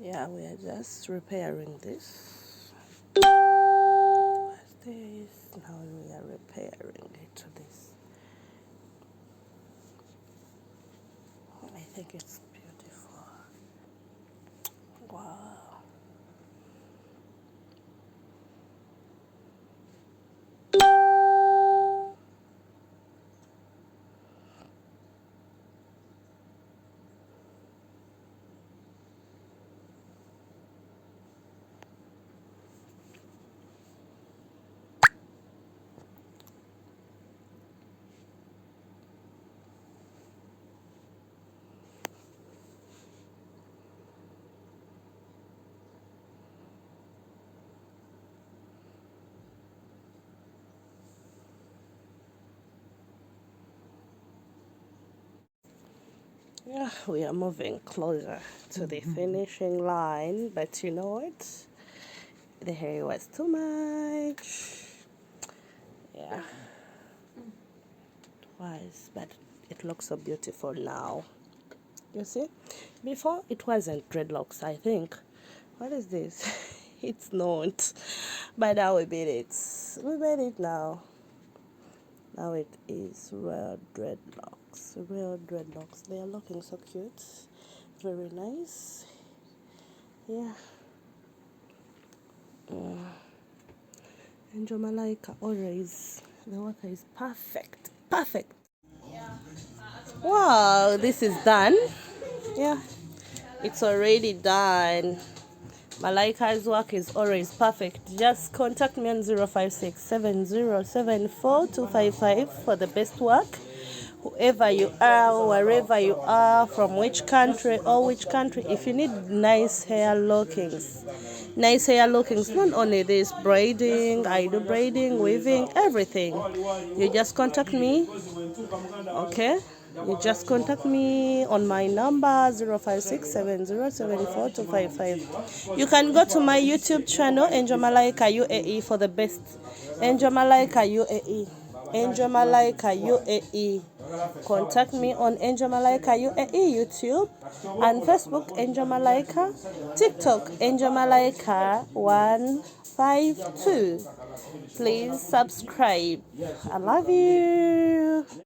Yeah, we are just repairing this. What's this? Now we are repairing it to this. I think it's beautiful. Wow. Yeah, we are moving closer to the finishing line, but you know what? The hair was too much. Yeah, it was, but it looks so beautiful now. You see? Before it wasn't dreadlocks, I think. What is this? It's not. But now we made it. We made it now. Now it is real dreadlocks. Real dreadlocks. They are looking so cute. Very nice. Yeah. Angel Malaika always. The worker is perfect. Perfect. Wow, this is done. Yeah. It's already done. Malaika's work is always perfect. Just contact me on 056 7074 for the best work. Whoever you are, wherever you are, from which country or which country, if you need nice hair lookings, not only this, braiding, I do braiding, weaving, everything. You just contact me, okay? You just contact me on my number 056 7074 You can go to my YouTube channel, Angel Malaika UAE, for the best. Angel Malaika UAE. Angel Malaika UAE. Contact me on Angel Malaika UAE YouTube and Facebook Angel Malaika, TikTok Angel Malaika 152. Please subscribe. I love you.